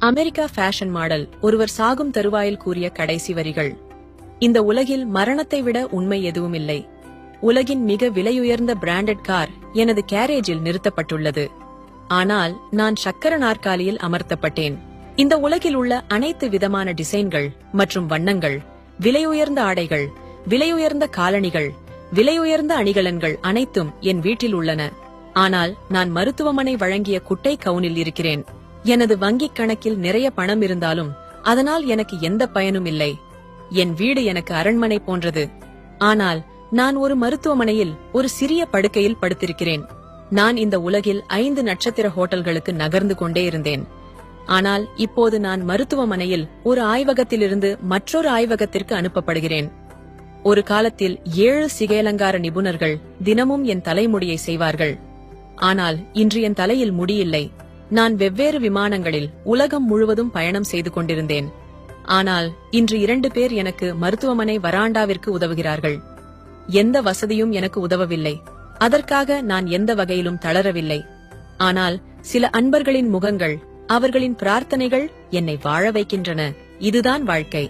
America fashion model ஒருவர் சாகும் தருவாயில் கூறிய கடைசி வரிகள். இந்த உலகில் மரணத்தை விட உண்மை எதுவும் இல்லை. உலகின் மிக விலையுயர்ந்த பிராண்டட் கார் எனது கேரேஜில் நிறுத்தப்பட்டுள்ளது. ஆனால் நான் சக்கர நாற்காலியில் அமர்த்தப்பட்டேன். இந்த உலகில் உள்ள அனைத்து விதமான டிசைன்கள் மற்றும் வண்ணங்கள், விலையுயர்ந்த ஆடைகள், விலையுயர்ந்த காலணிகள், விலையுயர்ந்த அணிகலன்கள் அனைத்தும் என் வீட்டில் உள்ளன. ஆனால் நான் மருத்துவமனை வழங்கிய குட்டை கவுனில் இருக்கிறேன். எனது வங்கிக் கணக்கில் நிறைய பணம் இருந்தாலும் அதனால் எனக்கு எந்த பயனும் இல்லை. என் வீடு எனக்கு அரண்மனை போன்றது. ஆனால் நான் ஒரு மருத்துவமனையில் ஒரு சிறிய படுக்கையில் படுத்திருக்கிறேன். நான் இந்த உலகில் 5 நட்சத்திர ஹோட்டல்களுக்கு நகர்ந்து கொண்டே இருந்தேன். ஆனால் இப்போது நான் மருத்துவமனையில் ஒரு ஆய்வகத்திலிருந்து மற்றொரு ஆய்வகத்திற்கு அனுப்பப்படுகிறேன். ஒரு காலத்தில் 7 சிகையலங்கார நிபுணர்கள் தினமும் என் தலைமுடியை செய்வார்கள். ஆனால் இன்று என் தலையில் முடியில்லை. நான் வெவ்வேறு விமானங்களில் உலகம் முழுவதும் பயணம் செய்து கொண்டிருந்தேன். ஆனால் இன்று 2 பேர் எனக்கு மருத்துவமனை வராண்டாவிற்கு உதவுகிறார்கள். எந்த வசதியும் எனக்கு உதவவில்லை. அதற்காக நான் எந்த வகையிலும் தளரவில்லை. ஆனால் சில அன்பர்களின் முகங்கள், அவர்களின் பிரார்த்தனைகள் என்னை வாழ வைக்கின்றன. இதுதான் வாழ்க்கை.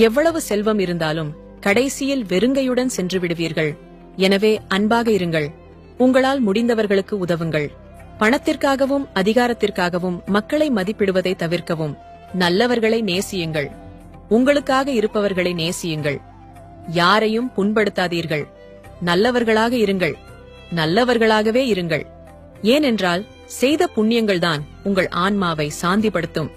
எவ்வளவு செல்வம் இருந்தாலும் கடைசியில் வெறுங்கையுடன் சென்று விடுவீர்கள். எனவே அன்பாக இருங்கள். உங்களால் முடிந்தவர்களுக்கு உதவுங்கள். பணத்திற்காகவும் அதிகாரத்திற்காகவும் மக்களை மதிப்பிடுவதை தவிர்க்கவும். நல்லவர்களை நேசியுங்கள். உங்களுக்காக இருப்பவர்களை நேசியுங்கள். யாரையும் புண்படுத்தாதீர்கள். நல்லவர்களாக இருங்கள். நல்லவர்களாகவே இருங்கள். ஏனென்றால் செய்த புண்ணியங்கள்தான் உங்கள் ஆன்மாவை சாந்திப்படுத்தும்.